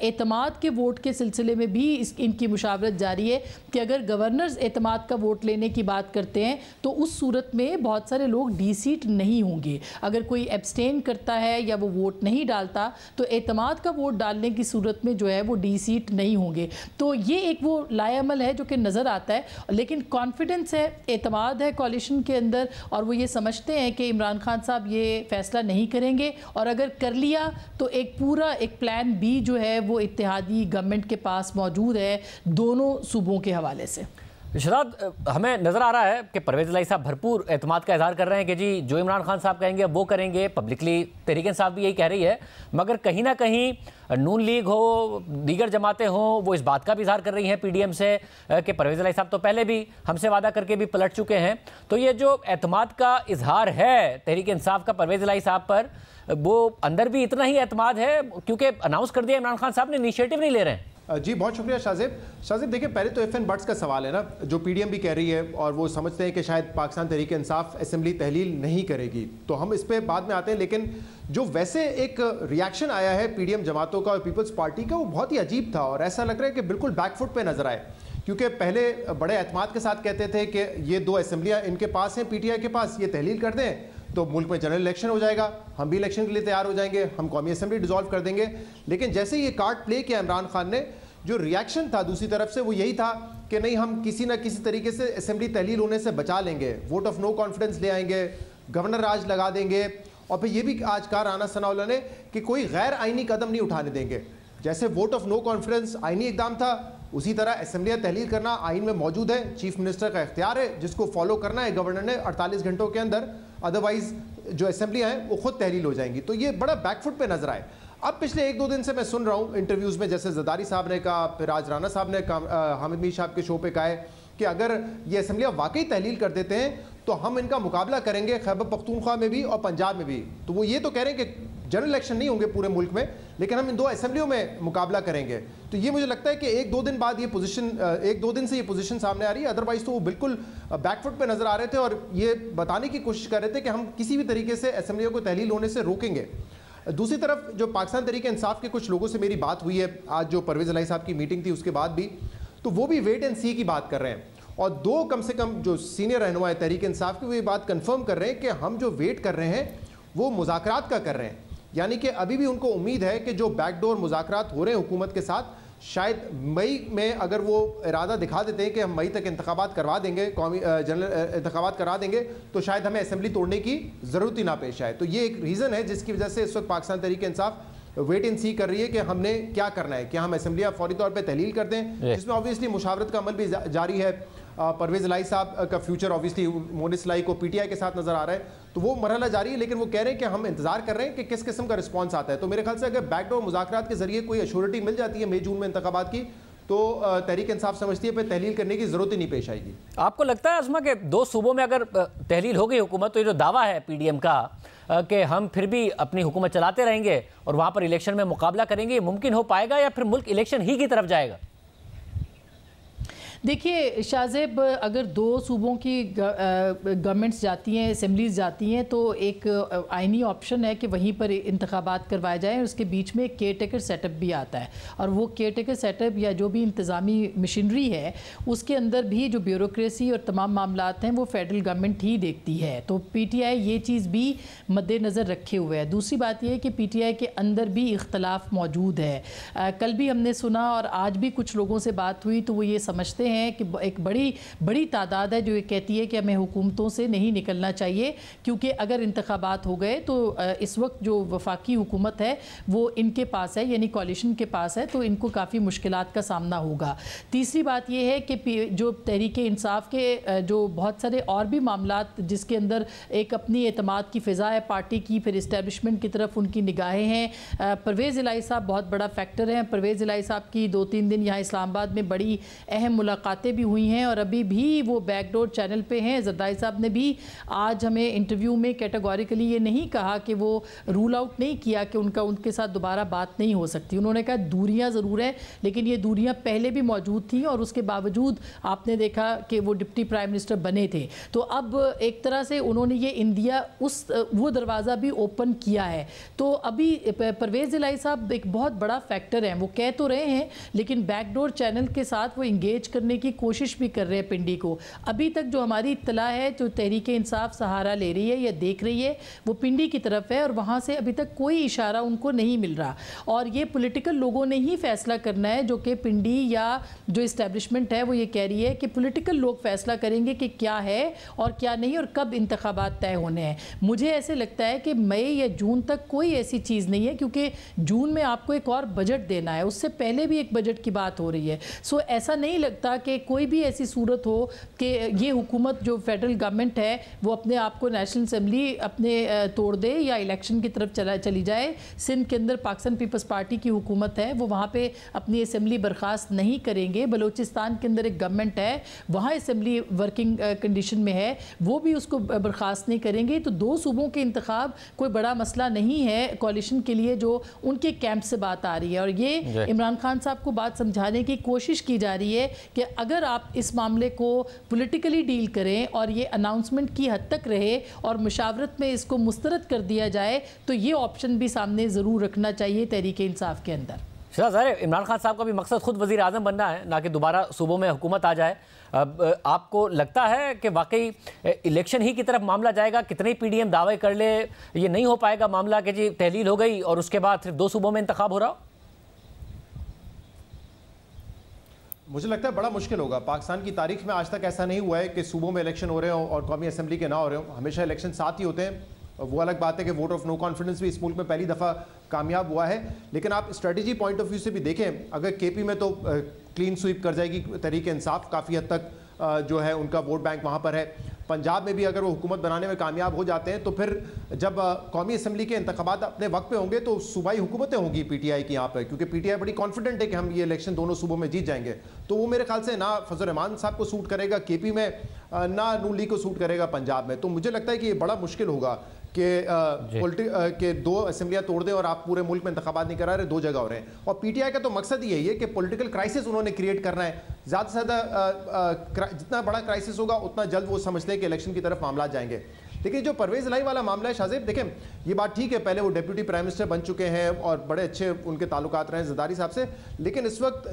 एतमाद के वोट के सिलसिले में भी इनकी मुशावरत जारी है कि अगर गवर्नर्स एतमाद का वोट लेने की बात करते हैं तो उस सूरत में बहुत सारे लोग D सीट नहीं होंगे। अगर कोई एब्सटेन करता है या वो वोट नहीं डालता तो एतमाद का वोट डालने की सूरत में जो है वो D सीट नहीं होंगे। तो ये एक वो लाएअमल है जो कि नज़र आता है, लेकिन कॉन्फिडेंस है, एतमाद है कॉलिशन के अंदर, और वो ये समझते हैं कि इमरान खान साहब ये फ़ैसला नहीं करेंगे, और अगर कर लिया तो एक पूरा एक प्लान B जो है वो इत्तेहादी गवर्नमेंट के पास मौजूद है दोनों सूबों के हवाले से। शहजाद, हमें नज़र आ रहा है कि परवेज़ इलाही साहब भरपूर एतमाद का इजहार कर रहे हैं कि जी जो इमरान खान साहब कहेंगे वो करेंगे। पब्लिकली तहरीक इंसाफ भी यही कह रही है, मगर कहीं ना कहीं नून लीग हो, दीगर जमातें हों, वो इस बात का भी इजहार कर रही हैं PDM से कि परवेज़ इलाही साहब तो पहले भी हमसे वादा करके भी पलट चुके हैं। तो ये जो एतमाद का इजहार है तहरीक इंसाफ का परवेज़ इलाही साहब पर, वो अंदर भी इतना ही एतमाद है क्योंकि अनाउंस कर दिया इमरान खान साहब ने, इनिशिएटिव नहीं ले रहे हैं। जी बहुत शुक्रिया शाहजेब। देखिए, पहले तो FN बट्स का सवाल है ना, जो PDM भी कह रही है और वो समझते हैं कि शायद पाकिस्तान तहरीक इंसाफ असेंबली तहलील नहीं करेगी, तो हम इस पर बाद में आते हैं। लेकिन जो वैसे एक रिएक्शन आया है PDM जमातों का और पीपल्स पार्टी का, वो बहुत ही अजीब था और ऐसा लग रहा है कि बिल्कुल बैकफुट पे नजर आए, क्योंकि पहले बड़े एतमाद के साथ कहते थे कि ये 2 असेंबलियाँ इनके पास हैं, PTI के पास, ये तहलील कर दें तो मुल्क में जनरल इलेक्शन हो जाएगा, हम भी इलेक्शन के लिए तैयार हो जाएंगे, हम कौमी असेंबली डिसॉल्व कर देंगे। लेकिन जैसे ये कार्ड प्ले किया इमरान खान ने, जो रिएक्शन था दूसरी तरफ से वो यही था कि नहीं, हम किसी ना किसी तरीके से असेंबली तहलील होने से बचा लेंगे, वोट ऑफ नो कॉन्फिडेंस ले आएंगे, गवर्नर राज लगा देंगे, और फिर ये भी आज कहा राना सनाउल्लाह ने कि कोई गैर आइनी कदम नहीं उठाने देंगे। जैसे वोट ऑफ नो कॉन्फिडेंस आइनी इकदाम था, उसी तरह असेंबलियाँ तहलील करना आइन में मौजूद है, चीफ मिनिस्टर का इख्तियार है जिसको फॉलो करना है गवर्नर ने 48 घंटों के अंदर, अदरवाइज जो असेंबलियाँ हैं वो खुद तहलील हो जाएंगी। तो ये बड़ा बैकफुट पे नजर आए। अब पिछले 1-2 दिन से मैं सुन रहा हूँ इंटरव्यूज़ में, जैसे जरदारी साहब ने कहा, फिर आज राना साहब ने हामिद मीर साहब के शो पे कहा है कि अगर ये असेंबलियाँ वाकई तहलील कर देते हैं तो हम इनका मुकाबला करेंगे खैबर पख्तूनख्वा में भी और पंजाब में भी। तो वो ये तो कह रहे हैं कि जनरल इलेक्शन नहीं होंगे पूरे मुल्क में, लेकिन हम इन 2 असेंबलियों में मुकाबला करेंगे। तो ये मुझे लगता है कि 1-2 दिन बाद ये पोजीशन, 1-2 दिन से ये पोजीशन सामने आ रही है। अदरवाइज तो वो बिल्कुल बैकफुट पे नजर आ रहे थे और ये बताने की कोशिश कर रहे थे कि हम किसी भी तरीके से असेंबलियों को तहलील होने से रोकेंगे। दूसरी तरफ जो पाकिस्तान तहरीक इंसाफ के कुछ लोगों से मेरी बात हुई है आज, जो परवेज़ इलाही साहब की मीटिंग थी उसके बाद भी, तो वो भी वेट एंड सी की बात कर रहे हैं, और 2 कम से कम जो सीनियर रहनुमा है तहरीक इंसाफ की, वो ये बात कंफर्म कर रहे हैं कि हम जो वेट कर रहे हैं वो मुज़ाकरात का कर रहे हैं। यानी कि अभी भी उनको उम्मीद है कि जो बैकडोर मुज़ाकरात हो रहे हैं हुकूमत के साथ, शायद मई में अगर वो इरादा दिखा देते हैं कि हम मई तक इंतखाबात करवा देंगे, कौमी जनरल इंतखाबात करा देंगे, तो शायद हमें असेंबली तोड़ने की ज़रूरत ही ना पेश आए। तो ये एक रीज़न है जिसकी वजह से इस वक्त पाकिस्तान तहरीक इंसाफ वेट एंड सी कर रही है कि हमने क्या करना है, क्या हम असेंबलियाँ फौरी तौर पर तहलील कर दें, जिसमें ऑब्वियसली मुशावरत का अमल भी जारी है। परवेज़ इलाही साहब का फ्यूचर ऑब्वियसली मोनिस इलाही को PTI के साथ नजर आ रहा है, तो वो मरहला जारी है, लेकिन वो कह रहे हैं कि हम इंतजार कर रहे हैं कि किस किस्म का रिस्पांस आता है। तो मेरे ख्याल से अगर बैकडोर मुज़ाकरात के जरिए कोई अश्योरिटी मिल जाती है मई-जून में इंतखाबात की, तो तहरीक इंसाफ समझती है पर तहलील करने की जरूरत ही नहीं पेश आएगी। आपको लगता है आज़मा कि 2 सूबों में अगर तहलील हो गई हुकूमत, तो ये जो दावा है PDM का कि हम फिर भी अपनी हुकूमत चलाते रहेंगे और वहाँ पर इलेक्शन में मुकाबला करेंगे, ये मुमकिन हो पाएगा या फिर मुल्क इलेक्शन ही की तरफ जाएगा? देखिए शाहजेब, अगर 2 सूबों की गवर्नमेंट्स जाती हैं, असेंबलीज जाती हैं, तो एक आइनी ऑप्शन है कि वहीं पर इंतखाबात करवाए जाएँ। उसके बीच में एक केयर टेकर सेटअप भी आता है, और वो केयर टेकर सेटअप या जो भी इंतज़ामी मशीनरी है उसके अंदर भी जो ब्यूरोक्रेसी और तमाम मामलात हैं वो फेडरल गवर्नमेंट ही देखती है। तो PTI ये चीज़ भी मद्देनज़र रखे हुए है। दूसरी बात यह है कि PTI के अंदर भी इख्तलाफ मौजूद है। कल भी हमने सुना और आज भी कुछ लोगों से बात हुई तो वो ये समझते हैं कि एक बड़ी तादाद है जो ये कहती है कि हमें हुकूमतों से नहीं निकलना चाहिए, क्योंकि अगर इंतखाबात हो गए तो इस वक्त जो वफाकी हुकूमत है वो इनके पास है, यानी कोalition के पास है, तो इनको काफ़ी मुश्किलात का सामना होगा। तीसरी बात ये है कि जो तहरीक इंसाफ के जो बहुत सारे और भी मामलात जिसके अंदर एक अपनी एतमाद की फ़िज़ा है पार्टी की, फिर इस्टेब्लिशमेंट की तरफ उनकी निगाहें हैं। परवेज़ इलाही साहब बहुत बड़ा फैक्टर हैं। परवेज़ इलाही साहब की 2-3 दिन यहाँ इस्लामाबाद में बड़ी अहम मुलाकातें भी हुई हैं और अभी भी वो बैकडोर चैनल पे हैं। जरदारी साहब ने भी आज हमें इंटरव्यू में कैटेगोरिकली ये नहीं कहा कि वो रूल आउट नहीं किया कि उनके साथ दोबारा बात नहीं हो सकती। उन्होंने कहा दूरियां ज़रूर हैं, लेकिन ये दूरियां पहले भी मौजूद थी और उसके बावजूद आपने देखा कि वो डिप्टी प्राइम मिनिस्टर बने थे। तो अब एक तरह से उन्होंने ये इंडिया वो दरवाज़ा भी ओपन किया है। तो अभी परवेज़ इलाही साहब एक बहुत बड़ा फैक्टर हैं। वो कह तो रहे हैं लेकिन बैकडोर चैनल के साथ वो इंगेज करने की कोशिश भी कर रहे हैं पिंडी को। अभी तक जो हमारी इत्तला है, जो तहरीक इंसाफ सहारा ले रही है या देख रही है, वो पिंडी की तरफ है और वहाँ से अभी तक कोई इशारा उनको नहीं मिल रहा। और ये पॉलिटिकल लोगों ने ही फैसला करना है, जो कि पिंडी या जो इस्टेब्लिशमेंट है वो ये कह रही है कि पॉलिटिकल लोग फैसला करेंगे कि क्या है और क्या नहीं और कब इंतखाबात तय होने हैं। मुझे ऐसे लगता है कि मई या जून तक कोई ऐसी चीज़ नहीं है, क्योंकि जून में आपको एक और बजट देना है, उससे पहले भी एक बजट की बात हो रही है। सो ऐसा नहीं लगता कि कोई भी ऐसी सूरत हो कि ये हुकूमत जो फेडरल गवर्नमेंट है वो अपने आप को नेशनल असम्बली अपने तोड़ दे या इलेक्शन की तरफ चली जाए। सिंध के अंदर पाकिस्तान पीपल्स पार्टी की हुकूमत है, वो वहाँ पे अपनी असम्बली बर्खास्त नहीं करेंगे। बलूचिस्तान के अंदर एक गवर्नमेंट है, वहाँ असम्बली वर्किंग कंडीशन में है, वो भी उसको बर्खास्त नहीं करेंगे। तो 2 सूबों के इंतखाब कोई बड़ा मसला नहीं है कोalition के लिए, जो उनके कैंप से बात आ रही है। और ये इमरान खान साहब को बात समझाने की कोशिश की जा रही है कि अगर आप इस मामले को पॉलिटिकली डील करें और ये अनाउंसमेंट की हद तक रहे और मुशावरत में इसको मुस्तरद कर दिया जाए, तो ये ऑप्शन भी सामने ज़रूर रखना चाहिए तहरीक इंसाफ के अंदर। ज़ाहिर इमरान खान साहब का भी मकसद खुद वज़ीर आज़म बनना है, ना कि दोबारा सूबों में हुकूमत आ जाए। अब आपको लगता है कि वाकई इलेक्शन ही की तरफ मामला जाएगा? कितने PDM दावे कर ले, ये नहीं हो पाएगा मामला कि जी तहलील हो गई और उसके बाद सिर्फ 2 सूबों में इंतखाब हो रहा हो? मुझे लगता है बड़ा मुश्किल होगा। पाकिस्तान की तारीख में आज तक ऐसा नहीं हुआ है कि सूबों में इलेक्शन हो रहे हो और कौमी असम्बली के ना हो रहे हो। हमेशा इलेक्शन साथ ही होते हैं। वो अलग बात है कि वोट ऑफ नो कॉन्फिडेंस भी इस मुल्क में पहली दफ़ा कामयाब हुआ है। लेकिन आप स्ट्रेटजी पॉइंट ऑफ व्यू से भी देखें, अगर KP में तो क्लीन स्वीप कर जाएगी तहरीक इंसाफ, काफ़ी हद तक जो है उनका वोट बैंक वहाँ पर है। पंजाब में भी अगर वो हुकूमत बनाने में कामयाब हो जाते हैं तो फिर जब कौमी असम्बली के इंतखाबात अपने वक्त पे होंगे तो सूबाई हुकूमतें होंगी PTI की यहाँ पर, क्योंकि PTI बड़ी कॉन्फिडेंट है कि हम ये इलेक्शन दोनों सूबों में जीत जाएंगे। तो वो मेरे ख्याल से ना फजल रहमान साहब को सूट करेगा KP में, ना नून लीग को सूट करेगा पंजाब में। तो मुझे लगता है कि ये बड़ा मुश्किल होगा कि 2 असम्बलियाँ तोड़ दें और आप पूरे मुल्क में इंतखाबात नहीं करा रहे, 2 जगह हो रहे हैं। और PTI का तो मकसद ही यही है कि पॉलिटिकल क्राइसिस उन्होंने क्रिएट करना है। ज़्यादा से ज़्यादा जितना बड़ा क्राइसिस होगा उतना जल्द वो समझते हैं कि इलेक्शन की तरफ मामला जाएंगे। लेकिन जो परवेज़ इलाही वाला मामला है शाज़ेब, देखें ये बात ठीक है, पहले वो डिप्टी प्राइम मिनिस्टर बन चुके हैं और बड़े अच्छे उनके ताल्लुकात रहे हैं ज़रदारी साहब से, लेकिन इस वक्त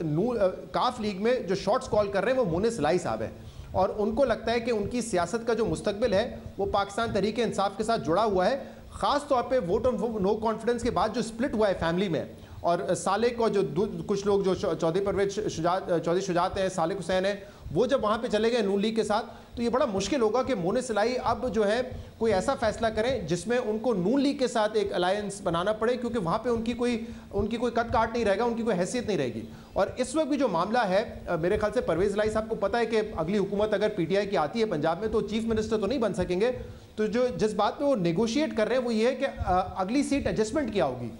काफ लीग में जो शॉट्स कॉल कर रहे हैं वो मुनिस इलाही साहब हैं। और उनको लगता है कि उनकी सियासत का जो मुस्तकबिल है वो पाकिस्तान तहरीक इंसाफ के साथ जुड़ा हुआ है। ख़ास तौर पे वोट ऑन नो कॉन्फिडेंस के बाद जो स्प्लिट हुआ है फैमिली में, और सालेक और जो कुछ लोग जो चौधरी शुजात हैं, सालेक हुसैन है, वो जब वहाँ पे चले गए नून लीग के साथ, तो ये बड़ा मुश्किल होगा कि मुनिस इलाही अब जो है कोई ऐसा फैसला करें जिसमें उनको नून लीग के साथ एक अलायंस बनाना पड़े, क्योंकि वहाँ पे उनकी कोई कद काट नहीं रहेगा, उनकी कोई हैसियत नहीं रहेगी। और इस वक्त भी जो मामला है, मेरे ख्याल से परवेज़ इलाही साहब को पता है कि अगली हुकूमत अगर PTI की आती है पंजाब में तो चीफ मिनिस्टर तो नहीं बन सकेंगे। तो जिस बात पर वो नेगोशिएट कर रहे हैं वो ये है कि अगली सीट एडजस्टमेंट क्या होगी।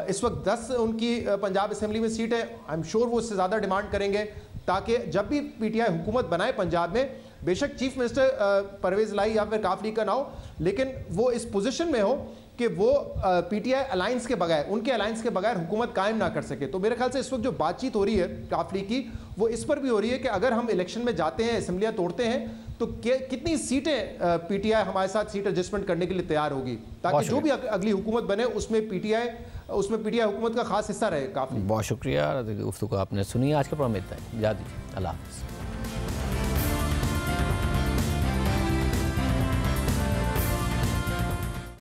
इस वक्त 10 उनकी पंजाब असम्बली में सीट है, आई एम श्योर वो उससे ज़्यादा डिमांड करेंगे ताकि जब भी PTI हुकूमत बनाए पंजाब में, बेशक चीफ मिनिस्टर परवेज़ इलाही या फिर काफ लीग का ना हो, लेकिन वो इस पोजीशन में हो कि वो PTI अलायंस के बगैर, उनके अलायंस के बगैर हुकूमत कायम ना कर सके। तो मेरे ख्याल से इस वक्त जो बातचीत हो रही है काफ लीग की, वो इस पर भी हो रही है कि अगर हम इलेक्शन में जाते हैं, असम्बलियाँ तोड़ते हैं, तो कितनी सीटें PTI हमारे साथ सीट एडजस्टमेंट करने के लिए तैयार होगी, ताकि जो भी अगली हुकूमत बने उसमें PTI हुकूमत का खास हिस्सा रहे। काफ़ी बहुत शुक्रिया, गुफ्तगू आपने सुनी। आज के प्रोग्राम में इतना ही, इजाज़त दीजिए, अल्लाह हाफ़िज़।